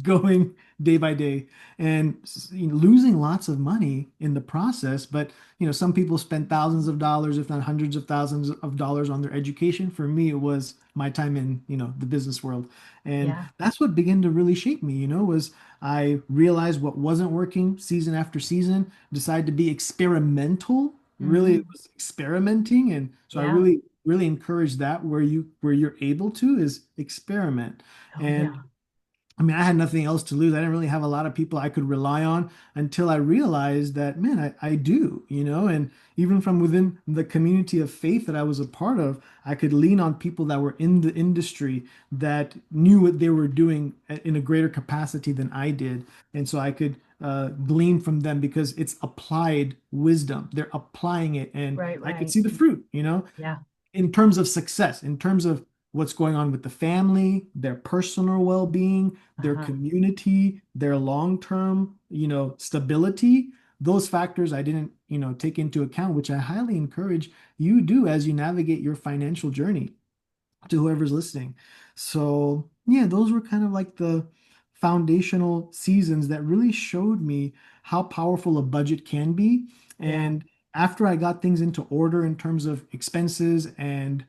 going day by day and losing lots of money in the process. But, some people spend thousands of dollars, if not hundreds of thousands of dollars on their education. For me, it was my time in, the business world. And Yeah. that's what began to really shape me, was I realized what wasn't working season after season, decided to be experimental. Really, it Hmm. was experimenting, and so I Yeah. really encourage that where you're able to is experiment. Oh And yeah. I mean, I had nothing else to lose. I didn't really have a lot of people I could rely on until I realized that, man, I do, and even from within the community of faith that I was a part of, I could lean on people that were in the industry that knew what they were doing in a greater capacity than I did. And so I could glean from them because it's applied wisdom. They're applying it, and Right, I could right. see the fruit. Yeah. In terms of success, in terms of what's going on with the family, their personal well-being, their Uh-huh. community, their long-term, stability. Those factors I didn't, take into account, which I highly encourage you do as you navigate your financial journey to whoever's listening. So, yeah, those were kind of like the foundational seasons that really showed me how powerful a budget can be. Yeah. And after I got things into order in terms of expenses and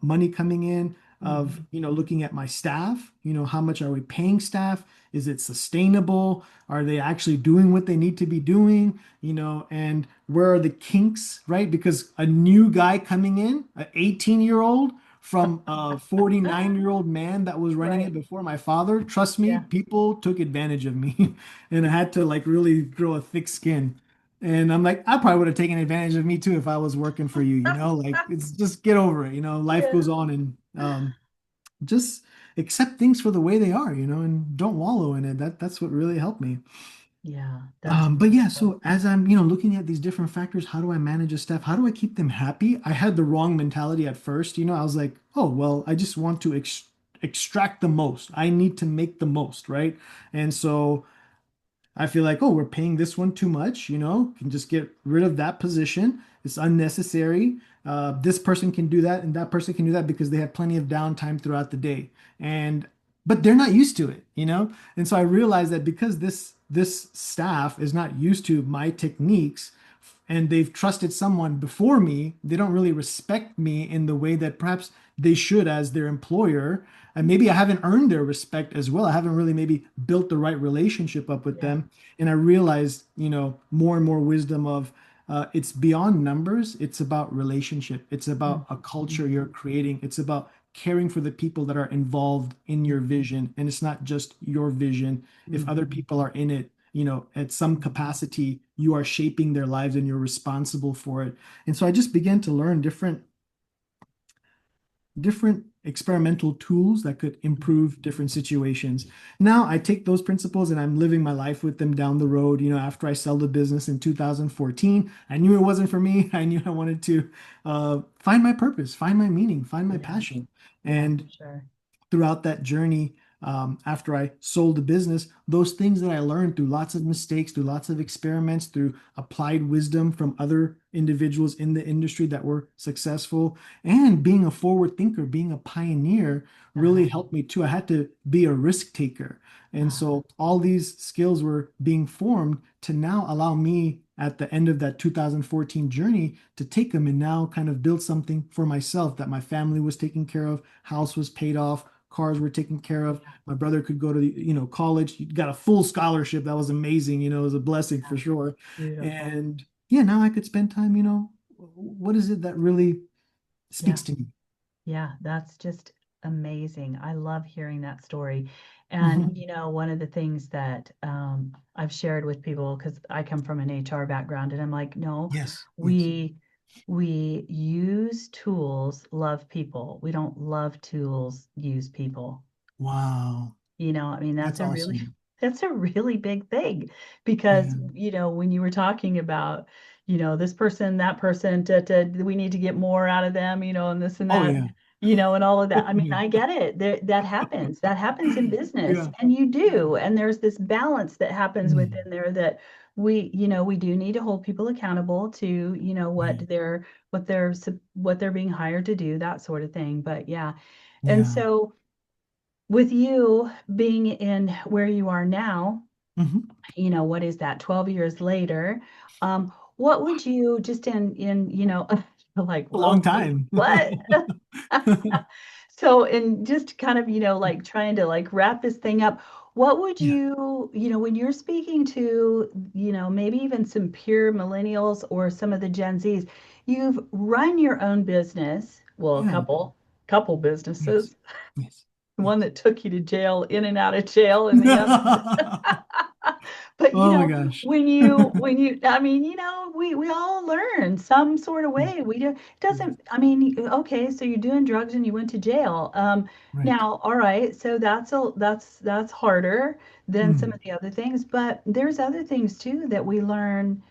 money coming in, of Hmm. looking at my staff, how much are we paying staff? Is it sustainable? Are they actually doing what they need to be doing? And where are the kinks, right? Because a new guy coming in, an 18-year-old from a 49-year-old man that was running it Right. before my father. Trust me, Yeah. people took advantage of me and I had to like really grow a thick skin. And I'm like, I probably would have taken advantage of me too if I was working for you, like it's just get over it, life Yeah. goes on and just accept things for the way they are, and don't wallow in it. That's what really helped me. Yeah. That's But yeah, wonderful. so as I'm, looking at these different factors, how do I manage a staff? How do I keep them happy? I had the wrong mentality at first. I was like, oh, well, I just want to extract the most. I need to make the most, right? And so I feel like, oh, we're paying this one too much, can just get rid of that position. It's unnecessary. This person can do that and that person can do that because they have plenty of downtime throughout the day. And but they're not used to it. And so I realized that because this staff is not used to my techniques and they've trusted someone before me, they don't really respect me in the way that perhaps they should as their employer. And maybe I haven't earned their respect as well. I haven't really maybe built the right relationship up with Yeah. them. And I realized, more and more wisdom of it's beyond numbers. It's about relationship. It's Mm, about a culture mm, you're creating. It's about caring for the people that are involved in mm, your vision. And it's not just your vision. If other mhm, people are in it, at some mm. capacity, you are shaping their lives and you're responsible for it. And so I just began to learn different experimental tools that could improve different situations. Now I take those principles and I'm living my life with them down the road. After I sell the business in 2014, I knew it wasn't for me. I knew I wanted to find my purpose, find my meaning, find my Yeah, passion. yeah, for And sure. throughout that journey, after I sold the business, those things that I learned through lots of mistakes, through lots of experiments, through applied wisdom from other individuals in the industry that were successful, and being a forward thinker, being a pioneer Uh-huh, really helped me too. I had to be a risk taker. And uh-huh, so all these skills were being formed to now allow me at the end of that 2014 journey to take them and now kind of build something for myself that my family was taken care of, house was paid off, cars were taken care of. yeah, My brother could go to college. He got a full scholarship. That was amazing. It was a blessing yeah, for sure. beautiful. And yeah, now I could spend time, what is it that really Yeah. speaks to me? Yeah, that's just amazing. I love hearing that story. And, Mhm. one of the things that I've shared with people, because I come from an HR background, and I'm like, no, Yes, yes. we we use tools, love people. We don't love tools, use people. Wow. I mean, That's awesome. that's a really big thing because, Yeah. when you were talking about, this person, that person, we need to get more out of them, and this and Oh that, yeah. and all of that. I mean, Yeah. I get it. That happens. That happens in business, Yeah. and you Yeah. do. And there's this balance that happens within Mm. there that we do need to hold people accountable to, Right. what they're being hired to do, that sort of thing. But yeah. And Yeah. so with you being in where you are now, Mhm. what is that, 12 years later, what would you just in, like, A long whoa, time. what? So, in just kind of, like trying to like wrap this thing up, what would Yeah. when you're speaking to, maybe even some peer millennials or some of the Gen Zs, you've run your own business, well, a Yeah. couple Yes. businesses, Yes. one Yes. that took you to jail, in and out of jail, and the other. But Oh my gosh. I mean, we all learn some sort of Yeah. way. We do, it Yeah. doesn't, I mean, okay, so you're doing drugs and you went to jail. Right. Now, all right, so that's harder than some Mm. of the other things, but there's other things too that we learn,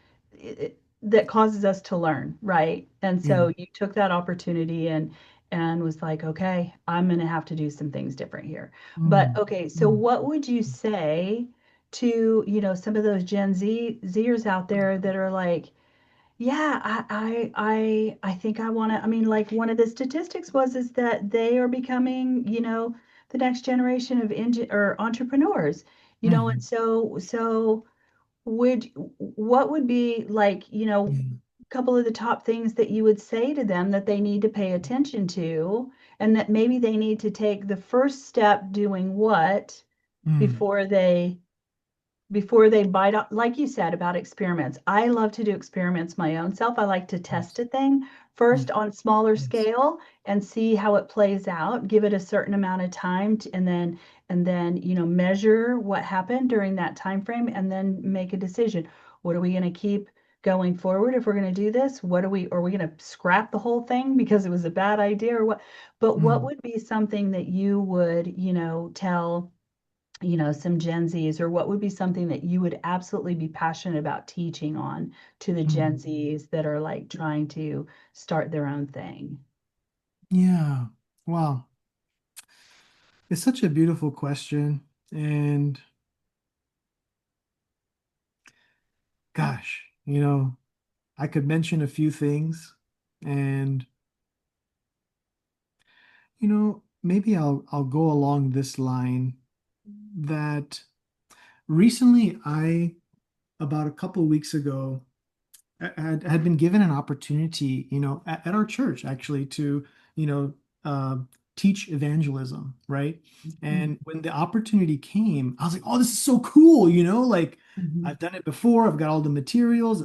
that causes us to learn, right? And Yeah. so you took that opportunity and was like, okay, I'm going to have to do some things different here. But Mm. okay, so Mm. what would you say to, some of those Zers out there that are like, yeah, I think I want to, I mean, like one of the statistics was is that they are becoming, the next generation of or entrepreneurs, and Mhm. so what would be like, Yeah. a couple of the top things that you would say to them that they need to pay attention to, and that maybe they need to take the first step doing what Mm. before they bite off, like you said about experiments. I love to do experiments my own self. I like to test Yes. a thing first Yes. on smaller Yes. scale and see how it plays out, give it a certain amount of time and then, measure what happened during that time frame and then make a decision. What are we going to keep going forward if we're going to do this? Are we going to scrap the whole thing because it was a bad idea or what? But what Mm. would be something that you would, tell some Gen Zs, or what would be something that you would absolutely be passionate about teaching on to the Gen Mm. Zs that are like trying to start their own thing? Yeah. Wow. It's such a beautiful question. And gosh, I could mention a few things and maybe I'll go along this line that recently I about a couple weeks ago I had been given an opportunity, at our church actually to, you know, uh, teach evangelism, right? Mhm. And when the opportunity came, I was like, oh, this is so cool, like Mhm. I've done it before, I've got all the materials,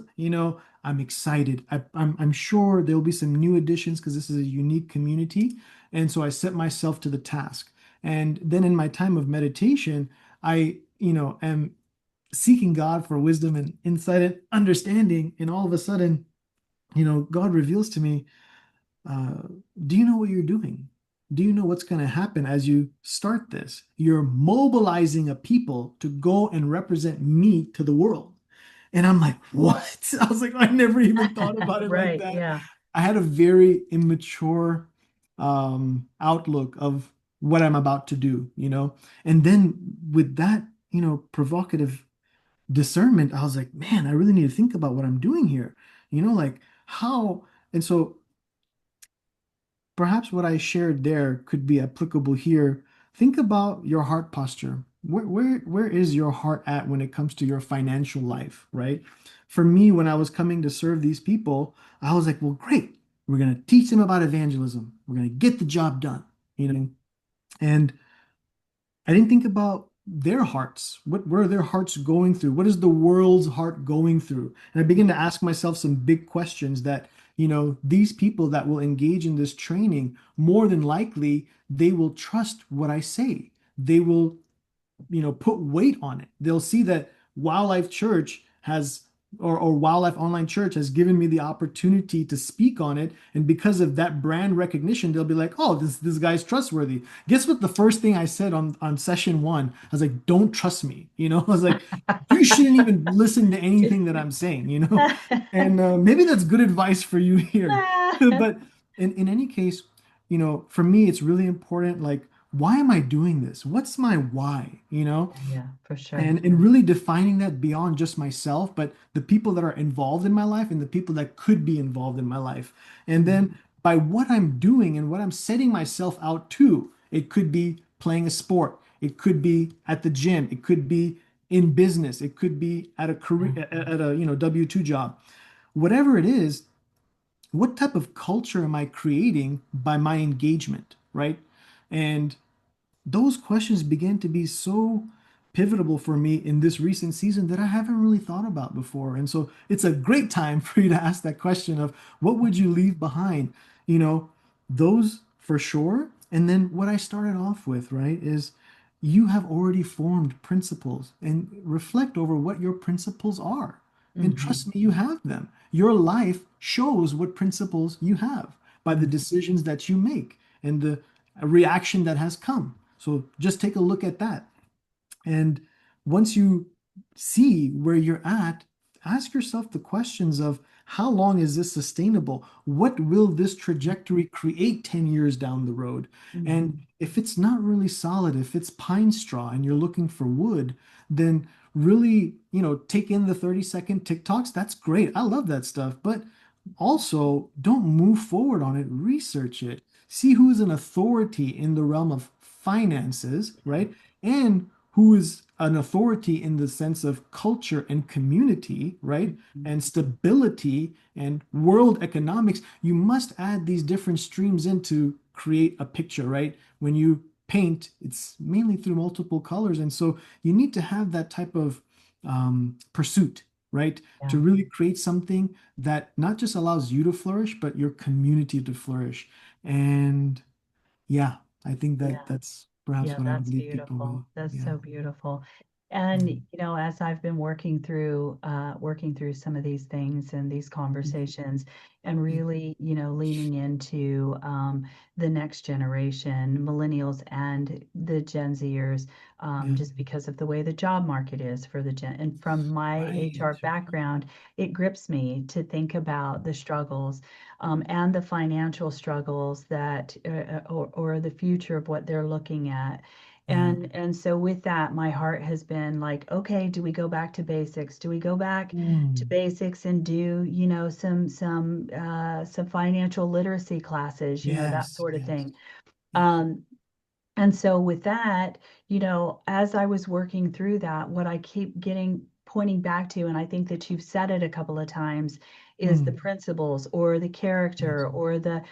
I'm excited. I'm sure there'll be some new additions because this is a unique community. And so I set myself to the task. And then in my time of meditation, I, am seeking God for wisdom and insight and understanding. And all of a sudden, God reveals to me, uh, do you know what you're doing? Do you know what's going to happen as you start this? You're mobilizing a people to go and represent me to the world. And I'm like, what? I was like, I never even thought about it like Right. that. Yeah. I had a very immature outlook of what I'm about to do, And then with that, provocative discernment, I was like, man, I really need to think about what I'm doing here. Like how, and so perhaps what I shared there could be applicable here. Think about your heart posture. Where is your heart at when it comes to your financial life, right? For me, when I was coming to serve these people, I was like, well, great. We're going to teach them about evangelism. We're going to get the job done, And I didn't think about their hearts. What were their hearts going through? What is the world's heart going through? And I began to ask myself some big questions that, these people that will engage in this training, more than likely, they will trust what I say. They will put weight on it. They'll see that Wildlife Church has or Wildlife Online Church has given me the opportunity to speak on it. And because of that brand recognition, they'll be like, oh, this guy's trustworthy. Guess what the first thing I said on session one? I was like, don't trust me. I was like, you shouldn't even listen to anything that I'm saying. And maybe that's good advice for you here. But in any case, for me, it's really important. Like, why am I doing this? What's my why? Yeah, for sure. And really defining that beyond just myself, but the people that are involved in my life and the people that could be involved in my life. And Mhm. then by what I'm doing and what I'm setting myself out to, it could be playing a sport, it could be at the gym, it could be in business, it could be at a career Yeah. at a W-2 job. Whatever it is, what type of culture am I creating by my engagement, right? And those questions began to be so pivotal for me in this recent season that I haven't really thought about before. And so it's a great time for you to ask that question of what would you leave behind? You know, those for sure. And then what I started off with, right, is you have already formed principles and reflect over what your principles are. And Hmm. trust me, you have them. Your life shows what principles you have by the decisions that you make and the reaction that has come. So just take a look at that. And once you see where you're at, ask yourself the questions of how long is this sustainable? What will this trajectory create 10 years down the road? And Hmm. if it's not really solid, if it's pine straw and you're looking for wood, then really, take in the 30-second TikToks. That's great. I love that stuff. But also, don't move forward on it. Research it. See who is an authority in the realm of finances, right? And who is an authority in the sense of culture and community, right? Hmm. And stability and world economics. You must add these different streams in to create a picture, right? When you paint, it's mainly through multiple colors. And so you need to have that type of pursuit, right? To Yeah. really create something that not just allows you to flourish, but your community to flourish. And yeah, I think that Yeah. that's perhaps Yeah, what I would that's leave people with. beautiful. That's Yeah. so beautiful. And as I've been working through some of these things and these conversations and Yeah. really, leaning into the next generation, millennials and the Gen Zers, Yeah. just because of the way the job market is for the Gen. And from my Right. HR background, it grips me to think about the struggles and the financial struggles that or the future of what they're looking at. Yeah. And so with that, my heart has been like, okay, do we go back to basics? Do we go back to Mm. basics and do, some financial literacy classes, that Yes. sort of Yes. thing. Yes. Um, and so with that, as I was working through that, what I keep getting pointing back to, and I think that you've said it a couple of times, is the Mm. principles or the Yes. character or the,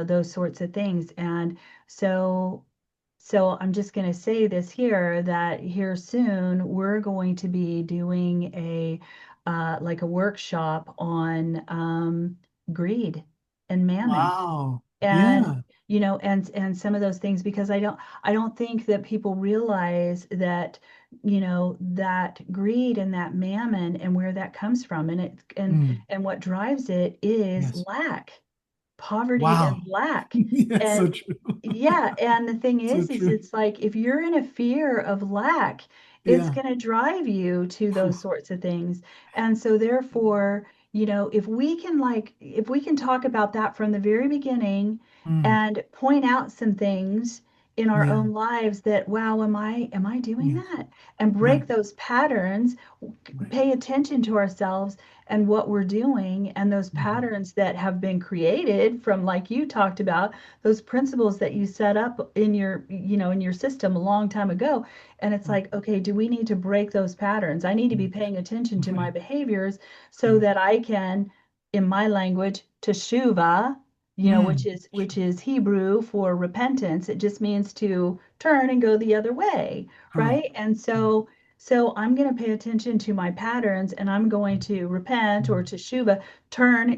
those sorts of things. And so so I'm just going to say this here that here soon we're going to be doing a like a workshop on greed and mammon Wow. and Yeah. and some of those things because I don't think that people realize that that greed and that mammon and where that comes from Mm. and what drives it is Yes. lack, poverty and Wow. lack. Yes, so And true. yeah, and the thing So is true. it's like if you're in a fear of lack, it's Yeah. going to drive you to Phew. those sorts of things. And so therefore, if we can talk about that from the very beginning Mm. and point out some things in our Yeah. own lives that, wow, am I doing Yes. that? And Right. break those patterns, Right. pay attention to ourselves and what we're doing and those Mhm. patterns that have been created from, like you talked about, those principles that you set up in your system a long time ago. And it's Right. like, okay, do we need to break those patterns? I need to be Yes. paying attention to my Right. behaviors so Right. that I can, in my language, teshuva, which Mm. is Hebrew for repentance. It just means to turn and go the other way, Correct. right? And Correct. so I'm going to pay attention to my patterns and I'm going to repent or Mm. teshuva,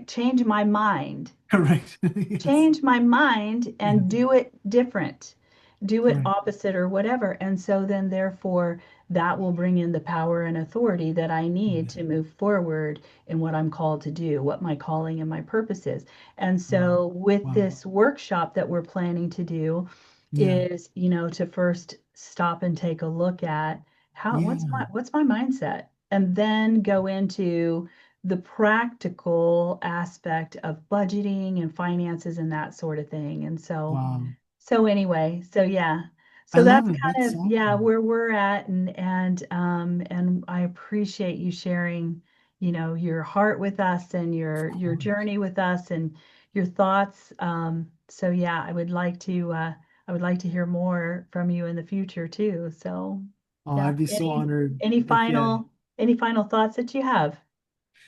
change my mind, Correct. Yes. change my mind Yes. and do it different, do it Right. opposite or whatever. And so then, therefore, that will bring in the power and authority that I need Yes. to move forward in what I'm called to do, what my calling and my purpose is. And Wow. so, with Wow. this workshop that we're planning to do, Yeah. is, to first stop and take a look at Yeah. what's my mindset, and then go into the practical aspect of budgeting and finances and that sort of thing. And Wow. so anyway, so yeah. I So love that's it. kind That's of, yeah, awesome. where we're at, and I appreciate you sharing, your heart with us and Of your course. journey with us and your thoughts. So yeah, I would like to hear more from you in the future too. So Oh, yeah, I'd be so honored any if, yeah. final thoughts that you have?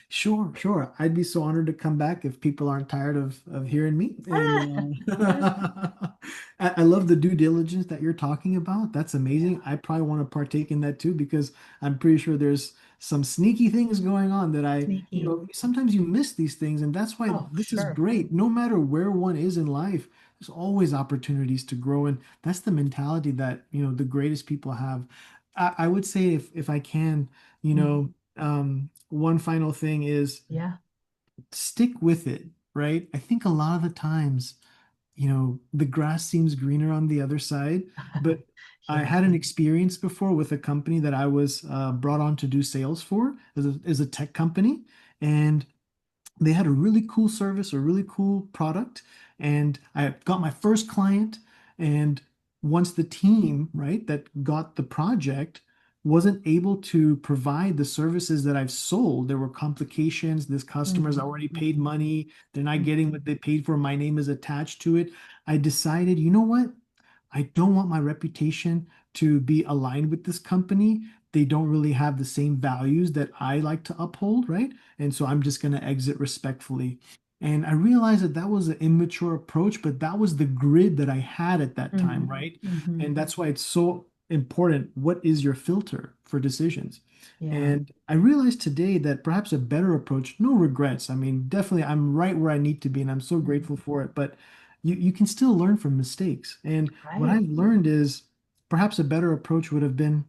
Sure, sure. I'd be so honored to come back if people aren't tired of hearing me. And Ah, I love the due diligence that you're talking about. That's amazing. yeah, I probably want to partake in that too because I'm pretty sure there's some sneaky things going on that sneaky. sometimes you miss these things. And that's why Oh, this is sure. great. No matter where one is in life, there's always opportunities to grow. And that's the mentality that, the greatest people have. I would say if I can, you Mhm. know, one final thing is Yeah. stick with it, right? I think a lot of the times, the grass seems greener on the other side, but I Yeah. had an experience before with a company that I was brought on to do sales for as a tech company. And they had a really cool service, a really cool product, and I got my first client. And once the team, right, that got the project wasn't able to provide the services that I've sold, there were complications. This customer's Mhm, already paid mhm, money, they're not getting mhm. what they paid for. My name is attached to it. I decided, you know what? I don't want my reputation to be aligned with this company. They don't really have the same values that I like to uphold, right? And so I'm just going to exit respectfully. And I realized that that was an immature approach, but that was the grid that I had at that time, Mhm, right? mhm. And that's why it's so important. What is your filter for decisions? Yeah. And I realized today that perhaps a better approach, no regrets. I mean, definitely I'm right where I need to be, and I'm so Mhm. grateful for it. But you can still learn from mistakes. And what Right. I've learned is perhaps a better approach would have been,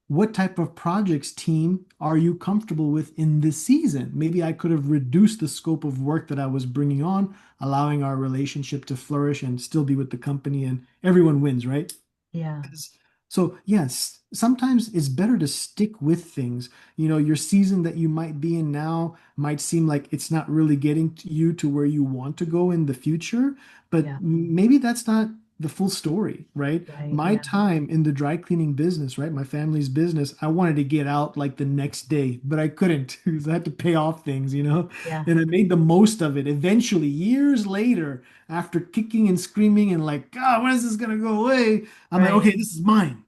what type of projects team are you comfortable with in this season? Maybe I could have reduced the scope of work that I was bringing on, allowing our relationship to flourish and still be with the company, and everyone wins, right? Yeah. 'Cause- So, yes, sometimes it's better to stick with things. Your season that you might be in now might seem like it's not really getting you to where you want to go in the future, but Yeah. maybe that's not the full story, right? Right. My Yeah. time in the dry cleaning business, right? My family's business, I wanted to get out like the next day, but I couldn't because I had to pay off things. Yeah. And I made the most of it. Eventually, years later, after kicking and screaming and like, God, when is this gonna go away? I'm like, Right. okay, this is mine.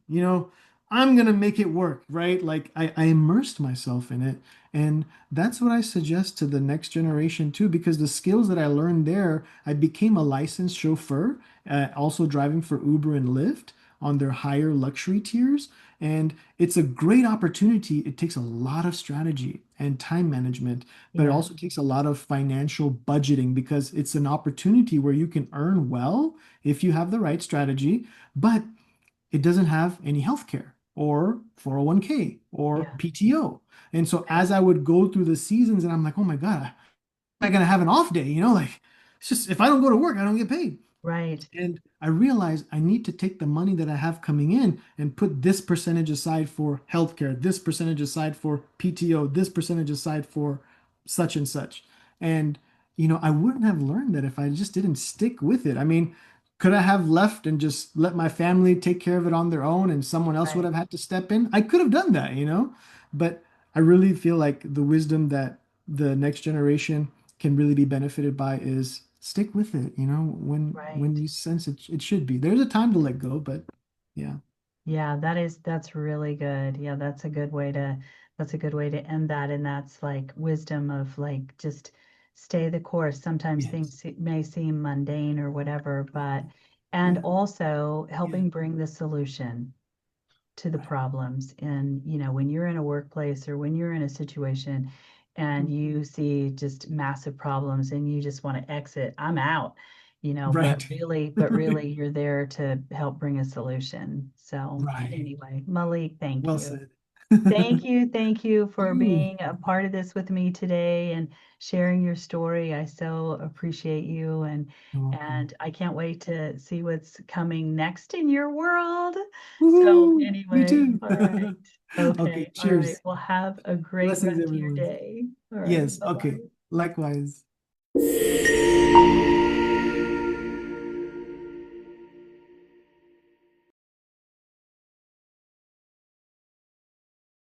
I'm gonna make it work, right? Like I immersed myself in it. And that's what I suggest to the next generation too, because the skills that I learned there, I became a licensed chauffeur, also driving for Uber and Lyft on their higher luxury tiers. And it's a great opportunity. It takes a lot of strategy and time management, but it Yeah, also takes a lot of financial budgeting because it's an opportunity where you can earn well if you have the right strategy, but it doesn't have any healthcare or 401k or yeah, PTO. And so right, as I would go through the seasons and I'm like, oh my God, am I gonna have an off day? Like it's just if I don't go to work, I don't get paid. right, And I realized I need to take the money that I have coming in and put this percentage aside for healthcare, this percentage aside for PTO, this percentage aside for such and such. And, I wouldn't have learned that if I just didn't stick with it. I mean, could I have left and just let my family take care of it on their own and someone else would right, have had to step in? I could have done that, But I really feel like the wisdom that the next generation can really be benefited by is stick with it, when right. you sense it should be. There's a time to let go, but yeah. Yeah, that's really good. Yeah, that's a good way to end that. And that's like wisdom of like just stay the course. Sometimes Yes. things may seem mundane or whatever, but and Yeah. also Yeah. helping bring the solution to the Right. problems. And, when you're in a workplace or when you're in a situation and Mm. you see just massive problems and you just want to exit, I'm out, Right. but really you're there to help bring a solution. So Right. anyway, Malik, thank Well you. said. Thank you for You. being a part of this with me today and sharing your story. I so appreciate you You're welcome. and I can't wait to see what's coming next in your world. So Woohoo! Me anyway, too. all right. Okay, Okay, all right. cheers. Well, have a great Blessings, rest of your everyone. day. All right, Yes, bye-bye. okay. Likewise.